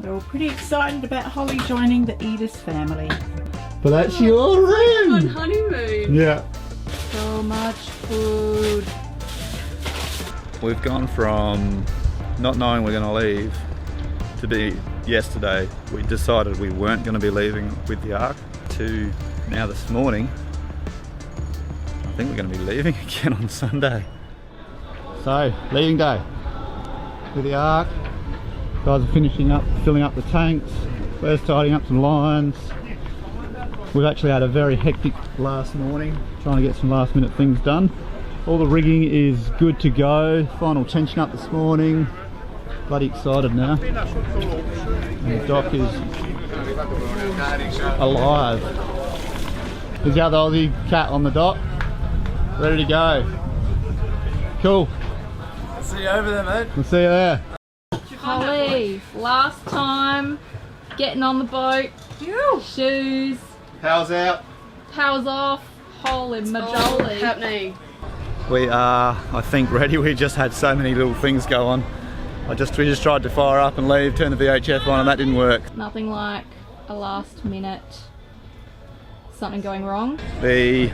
We're all pretty excited about Holly joining the Aedis family. But that's your room! On honeymoon! Yeah. So much food. We've gone from not knowing we're going to leave to be yesterday we decided we weren't going to be leaving with the Ark to now this morning I think we're going to be leaving again on Sunday. So, leaving day with the Ark. Guys are finishing up, filling up the tanks. We're tidying up some lines. We've actually had a very hectic last morning, trying to get some last minute things done. All the rigging is good to go. Final tension up this morning. Bloody excited now. And the dock is alive. There's the other Aussie cat on the dock. Ready to go. Cool. See you over there, mate. We'll see you there. Holly, last time getting on the boat. Shoes. Power's out. Power's off. Holy majoli. Happening. We are, I think, ready. We just had so many little things go on. We just tried to fire up and leave, turn the VHF on, and that didn't work. Nothing like a last minute something going wrong. The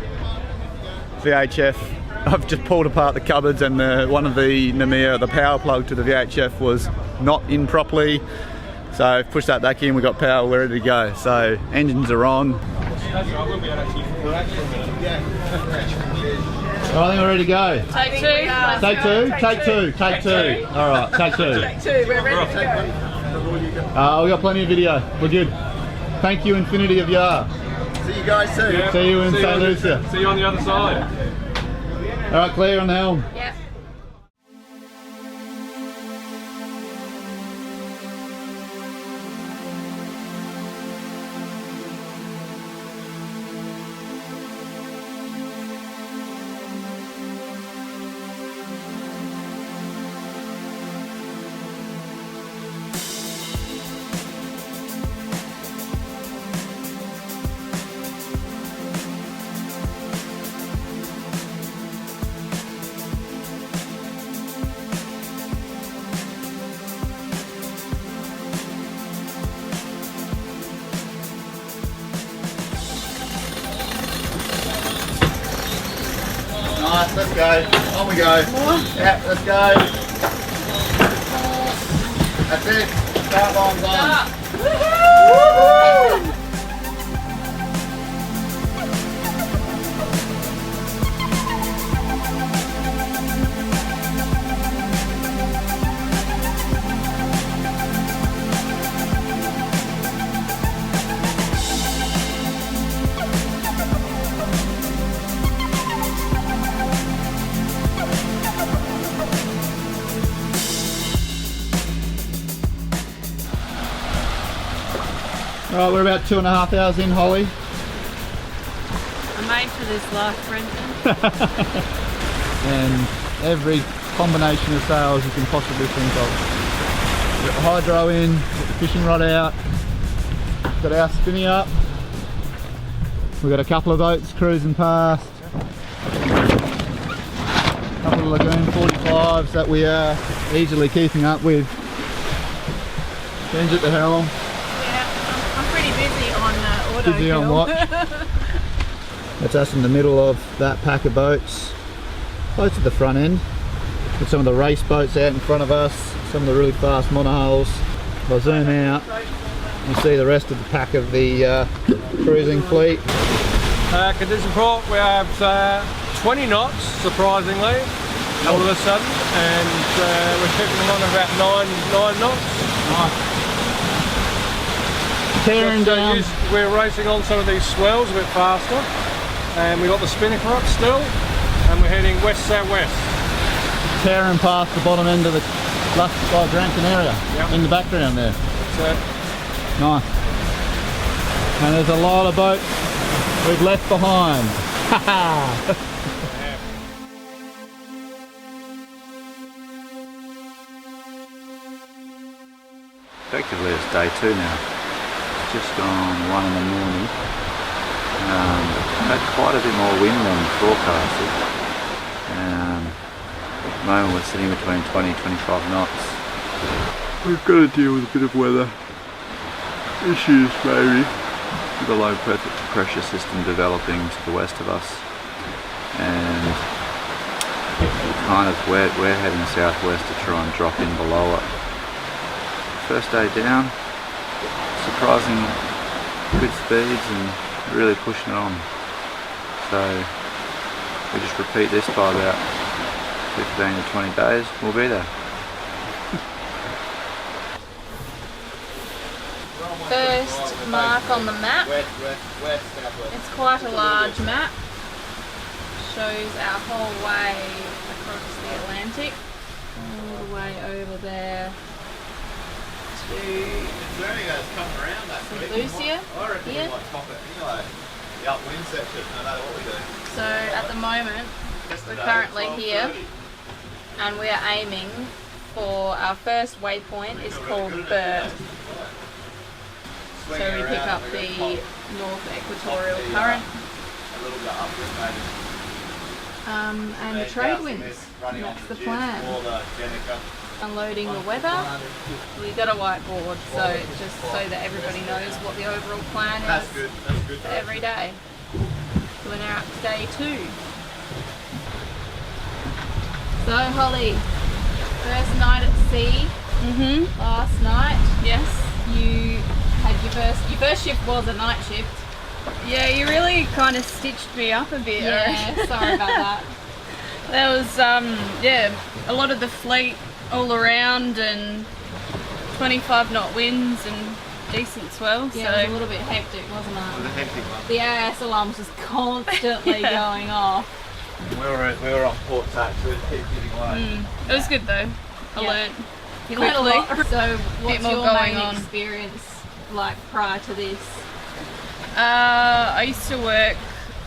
VHF, I've just pulled apart the cupboards and one of the Namir, the power plug to the VHF was not in properly. So I've pushed that back in, we've got power, we're ready to go. So engines are on. I think we're ready to go. Take two. Take two? Take two. Take two. Alright, take two. Take two. We're ready to go. We got plenty of video. We're good. Thank you, Infinity of Yar. See you guys soon. Yeah. See you in St. Lucia. See you on the other side. Alright, Claire on the helm. Yep. Nice, let's go. On we go. Yeah, let's go. That's it. Start line's on. Woohoo! Alright, we're about 2.5 hours in, Holly. I'm made for this life, Brenton. And every combination of sails you can possibly think of. We've got the hydro in, got the fishing rod out, got our spinny up. We've got a couple of boats cruising past. A couple of Lagoon 45s that we are easily keeping up with. Ben's at the helm. Busy on watch. That's us in the middle of that pack of boats. Close to the front end. With some of the race boats out in front of us. Some of the really fast monohulls. If I zoom out, you see the rest of the pack of the cruising fleet. Condition report, we have 20 knots, surprisingly, all of a sudden, and we're keeping them on about 9 knots. Nice. Tearing down. We're racing on some of these swells a bit faster, and we've got the Schoemaker up still, and we're heading west-southwest. Tearing past the bottom end of the Granton area, in the background there. That's it. Nice. And there's a lot of boats we've left behind. Effectively it's day 2 now. Just gone 1 in the morning. Had quite a bit more wind than forecasted. At the moment we're sitting between 20 and 25 knots. We've got to deal with a bit of weather issues maybe with a low pressure system developing to the west of us, and kind of we're heading southwest to try and drop in below it. First day down, surprising good speeds and really pushing it on. So we just repeat this by about 15 to 20 days, we'll be there. First mark on the map. It's quite a large map. Shows our whole way across the Atlantic, all the way over there to St. Lucia here. So at the moment we're currently here and we are aiming for our first waypoint. Is called Bert. So we pick up the North Equatorial Current and the trade winds. And that's the plan. Unloading the weather. We've got a whiteboard, so it's just so that everybody knows what the overall plan is for every day. So we're now up to day 2. So Holly, first night at sea. Last night. Yes. You had your first shift was a night shift. Yeah, you really kind of stitched me up a bit. Yeah, sorry about that. There was yeah, a lot of the fleet all around and 25 knot winds and decent swell. Yeah, it was a little bit hectic, wasn't it? It was a hectic one. The AS alarms just constantly going off. We were on port tack, so we keep giving away. It was good though. I Yeah. learnt. You learned a lot. So what's more your going main on. experience like prior to this? I used to work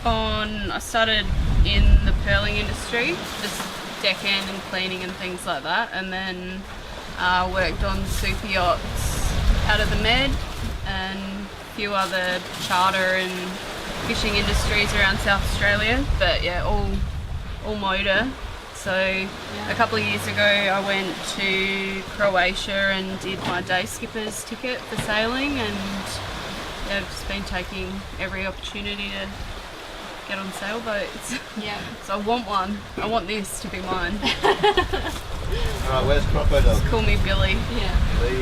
I started in the pearling industry, just deckhand and cleaning and things like that, and then worked on super yachts out of the Med and a few other charter and fishing industries around South Australia, but yeah, all motor. So a couple of years ago I went to Croatia and did my day skipper's ticket for sailing, and yeah, I've just been taking every opportunity to get on sailboats. Yeah. So I want one. I want this to be mine. Alright, where's crocodog? Call me Billy. Yeah.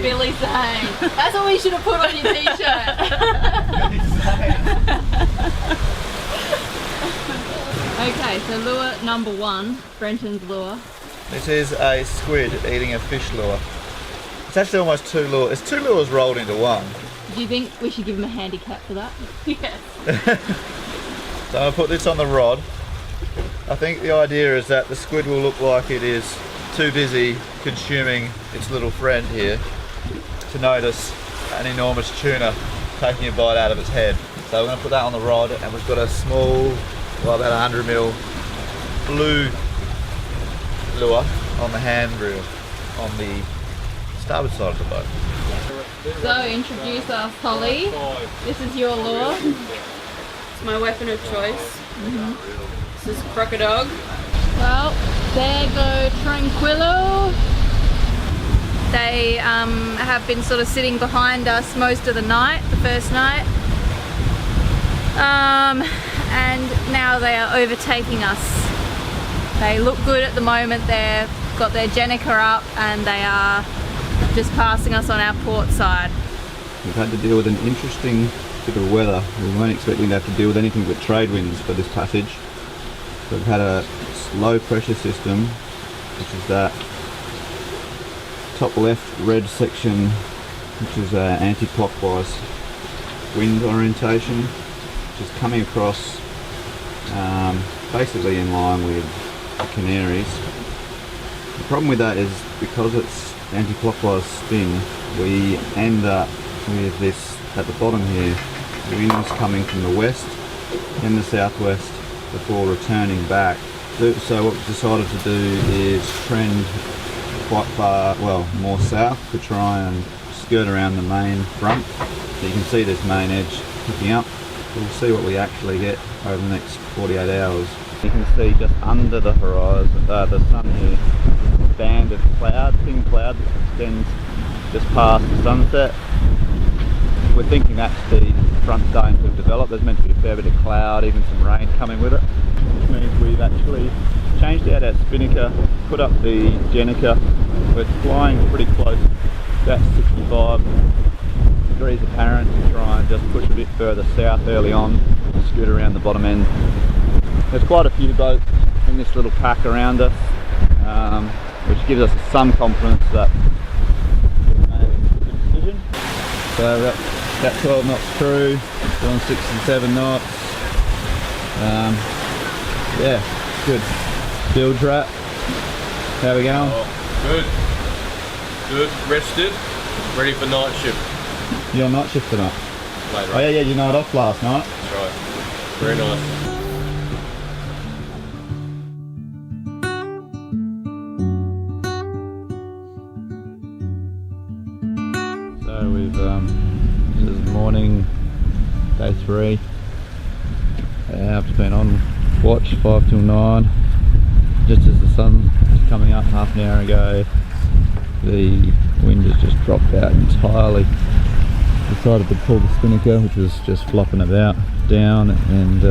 Billy Zane. That's what we should have put on your t-shirt. Okay, so lure number 1, Brenton's lure. This is a squid eating a fish lure. It's actually almost 2 lures. It's 2 lures rolled into one. Do you think we should give him a handicap for that? Yes. So I'm going to put this on the rod. I think the idea is that the squid will look like it is too busy consuming its little friend here to notice an enormous tuna taking a bite out of its head. So we're going to put that on the rod, and we've got a small, well, about 100mm blue lure on the hand reel on the starboard side of the boat. So introduce us, Holly. This is your lure. It's my weapon of choice. This is crocodog. Well, there go Tranquillo. They have been sort of sitting behind us most of the night, the first night. And now they are overtaking us. They look good at the moment. They've got their Schoemaker up and they are just passing us on our port side. We've had to deal with an interesting bit of weather. We weren't expecting to have to deal with anything but trade winds for this passage. So we've had a low pressure system, which is that top left red section, which is anti-clockwise wind orientation, which is coming across basically in line with the Canaries. The problem with that is because it's anti-clockwise spin, we end up with this at the bottom here, winds coming from the west and the southwest before returning back. So what we decided to do is trend quite far, well, more south to try and skirt around the main front. So you can see this main edge picking up. We'll see what we actually get over the next 48 hours. You can see just under the horizon, the sun here, a band of cloud, thin cloud that extends just past the sunset. we're thinking that's the front starting to develop. There's meant to be a fair bit of cloud, even some rain coming with it, which means we've actually changed out our spinnaker, put up the Jenica. We're flying pretty close, about 65 degrees apparent, to try and just push a bit further south early on, scoot around the bottom end. There's quite a few boats in this little pack around us, which gives us some confidence that we've made a good decision. So we're about 12 knots through, doing 6 and 7 knots. Yeah, good. Bilge wrap. How we going? Oh, good. Rested. Ready for night shift. You're on night shift tonight? Later. Oh yeah, you night off last night. That's right. Very nice. So we've this is morning, day 3. I've been on watch 5 till 9. Just as the sun was coming up half an hour ago, the wind has just dropped out entirely. Decided to pull the spinnaker, which was just flopping about, down, and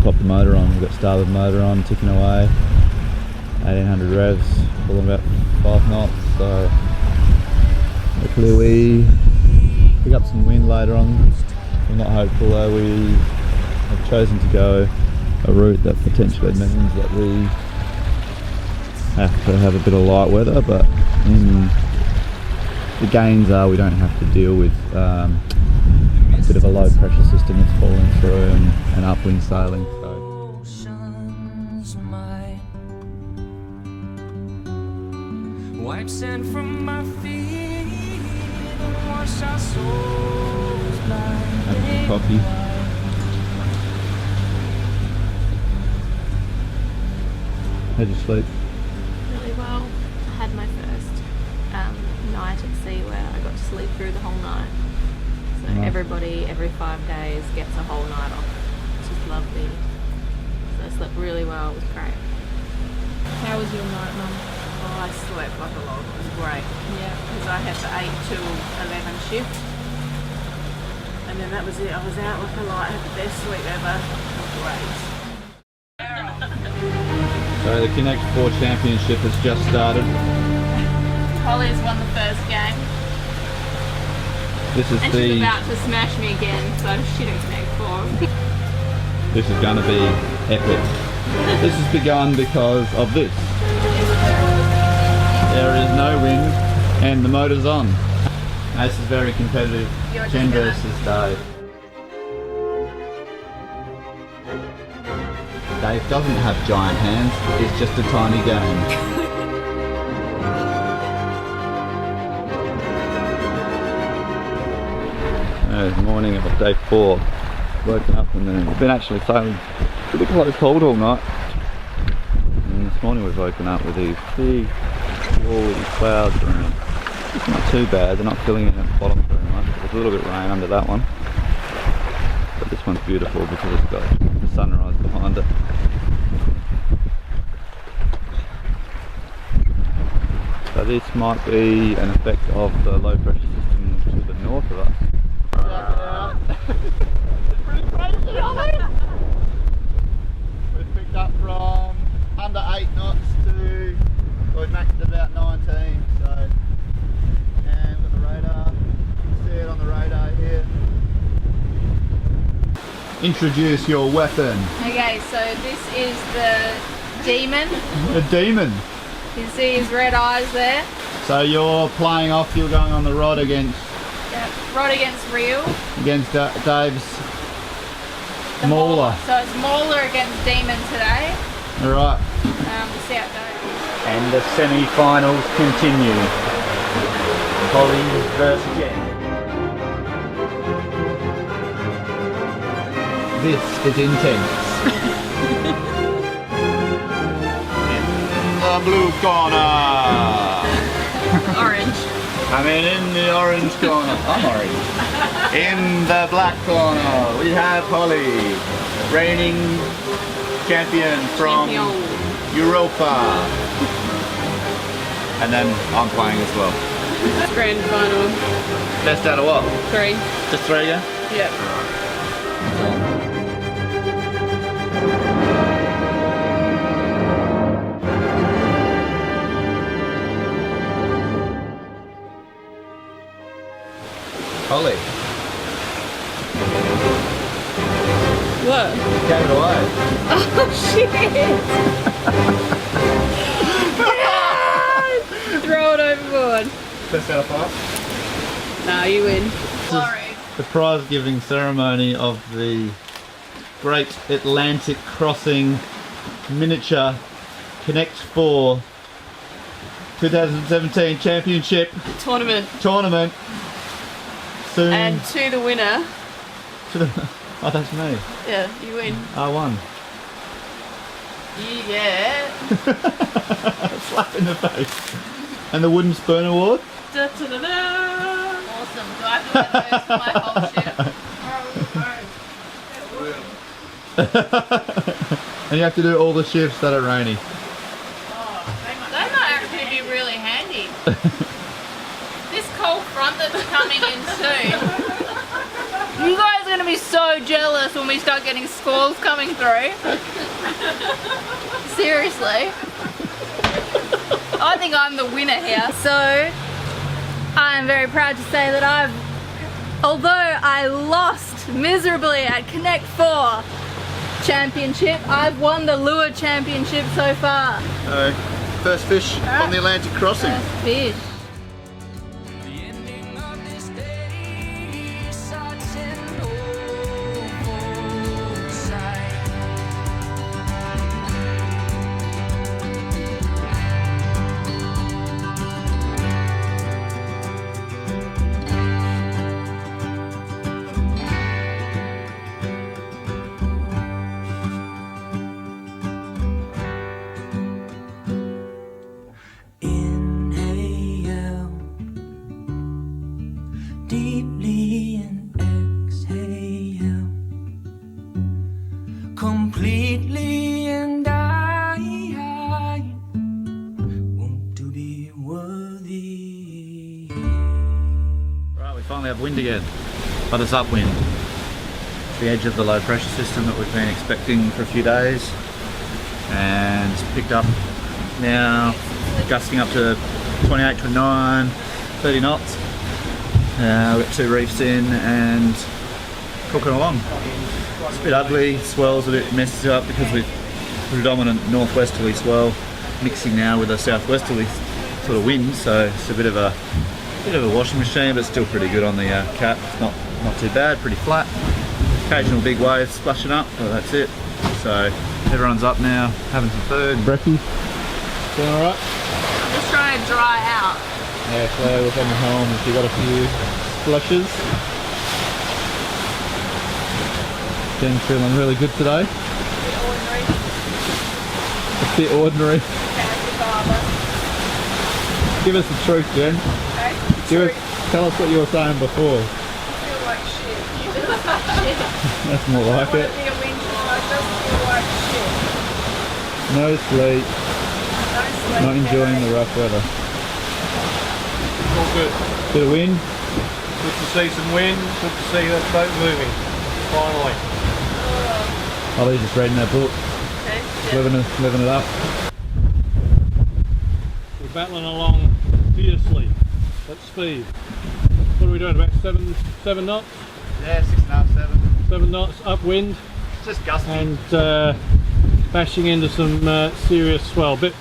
pop the motor on. We've got starboard motor on, ticking away, 1800 revs, pulling about 5 knots. So hopefully we pick up some wind later on. I'm not hopeful though. We have chosen to go a route that potentially means that we have to have a bit of light weather, but the gains are we don't have to deal with a bit of a low pressure system that's falling through and upwind sailing. So wipe sand from my feet and wash our souls blind. have some coffee. How'd you sleep? Really well. I had my first night at sea where I got to sleep through the whole night. So Nice. everybody every 5 days gets a whole night off, which is lovely. So I slept really well. It was great. How was your night, Mum? Oh, I slept like a log. It was great. Yeah. Because I had the 8 till 11 shift. And then that was it. I was out like a light. I had the best sleep ever. Great. So the Connect 4 Championship has just started. Holly's won the first game. This is And she's about to smash me again, so she don't Connect 4. This is going to be epic. This has begun because of this. There is no wind and the motor's on. This is very competitive. You're just Jen gonna- versus Dave. Dave doesn't have giant hands, it's just a tiny game. Morning of day 4. Woken up and then we've been actually sailing pretty close cold all night. And this morning we've woken up with these big woolly clouds around. It's not too bad, they're not filling in at the bottom very much. There's a little bit of rain under that one. But this one's beautiful because it's got the sunrise behind it. So this might be an effect of the low pressure system to the north of us. We've picked up from under 8 knots to, we've maxed about 19, so, and we've got the radar, you can see it on the radar here. Introduce your weapon. Okay, so this is the Demon. A demon. You can see his red eyes there. So you're playing off, you're going on the rod against Rod against reel. Dave's The mauler. So it's Mauler against Demon today. Alright. We'll see how it goes. And the semi-finals continue. Holly versus Jen. This is intense. In the blue corner. Orange. I mean, in the orange corner. I'm orange. In the black corner, we have Holly, reigning champion from Europa. And then I'm playing as well. It's grand final. Best out of what? 3. Just 3, yeah? Yep. Holly, What? gave it away. Oh shit! Yes! Throw it overboard. Best out of 5. Nah, you win. Sorry. The prize giving ceremony of the Great Atlantic Crossing Miniature Connect 4 2017 Championship Tournament. Soon. And to the winner. Oh, that's me. Yeah, you win. I won. You get. Slap in the face. And the wooden spoon award. Da, da, da, da. Awesome. Do I have to wear those for my whole shift? And you have to do all the shifts that are rainy. They might actually be really handy. This cold front that's coming in soon. You guys are going to be so jealous when we start getting squalls coming through. Seriously. I think I'm the winner here. So, I am very proud to say that although I lost miserably at Connect 4 Championship, I've won the lure championship so far. First fish on the Atlantic Crossing. First fish. The ending of this day, such an oversight. Inhale deeply and exhale completely, and I want to be worthy. Right, we finally have wind again, but it's upwind. The edge of the low pressure system that we've been expecting for a few days, and it's picked up now, gusting up to 28, 29, 30 knots. We've got 2 reefs in and cooking along. It's a bit ugly, swell's a bit messed up because we've predominant northwesterly swell mixing now with a southwesterly sort of wind, so it's a bit of a washing machine, but still pretty good on the cap. It's not too bad, pretty flat. Occasional big waves splashing up, but that's it. So everyone's up now, having some food. Brekkie, doing alright? I'm just trying to dry out. Yeah, Claire was on the helm and she got a few splashes. Jen's feeling really good today. A bit ordinary. Give us the truth, Jen. Okay. Tell us what you were saying before. I feel like shit. You feel like shit. That's more like it. I just feel like shit. No sleep. No sleep. Not enjoying the rough weather. All good. Bit of wind. Good to see some wind. Good to see that boat moving. Finally. Ollie's just reading that book. Okay. Living it up. We're battling along fiercely at speed. What are we doing? About 7 knots? Yeah, 6.5, 7. 7 knots upwind, Just gusting. and bashing into some serious swell. Bit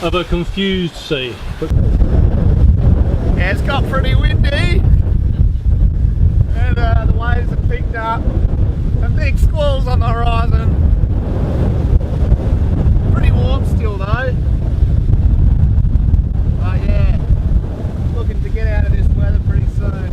of a confused sea. Yeah, it's got pretty windy, and the waves have picked up. Some big squalls on the horizon. Pretty warm still though. But yeah, looking to get out of this weather pretty soon.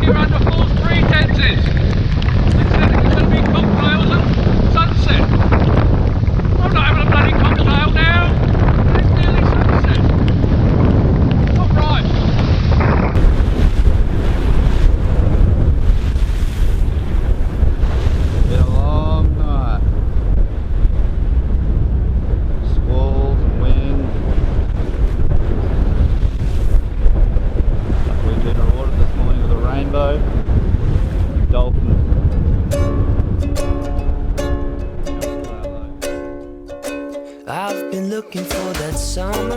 You're under false pretenses. They said it was going to be cocktails and sunset. I'm not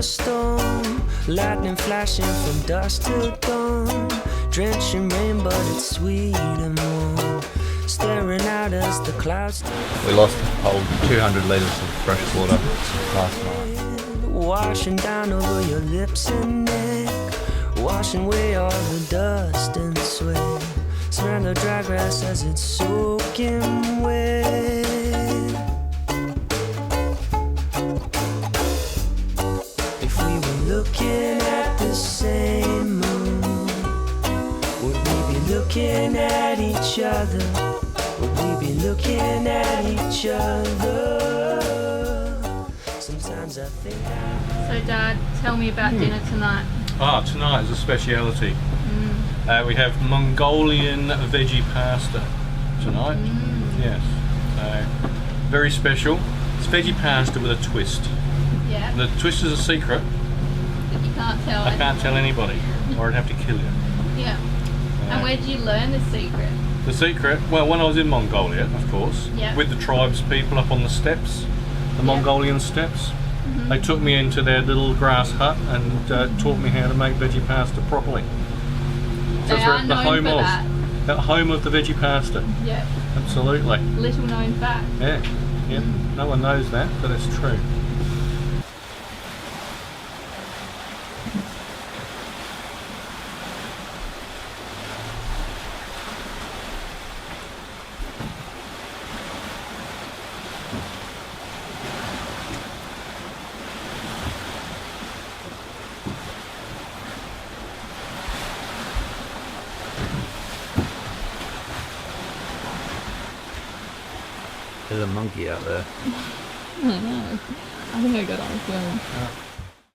storm, lightning flashing from dusk till dawn, drenching rain but it's sweet and warm, staring out as the clouds We lost a whole 200 litres of fresh water last night. washing down over your lips and neck, washing away all the dust and sweat. Smell the dry grass as it's soaking wet. If we were looking at the same moon, would we be looking at each other? Would we be looking at each other? Sometimes I think So Dad, tell me about dinner tonight. Tonight is a speciality. We have Mongolian veggie pasta tonight. Yes, so very special. It's veggie pasta with a twist. Yeah. The twist is a secret. That you can't tell. I can't tell anybody, or I'd have to kill you. Yeah. And where did you learn the secret? The secret, well, when I was in Mongolia, of course, Yeah. with the tribes people up on the steppes, the Mongolian steppes. They took me into their little grass hut and taught me how to make veggie pasta properly. So They it's are the known home for of that. the home of the veggie pasta. Yeah. Absolutely. Little known fact. Yeah. Yep. No one knows that, but it's true. There's a monkey out there. I know. I think I got it on film.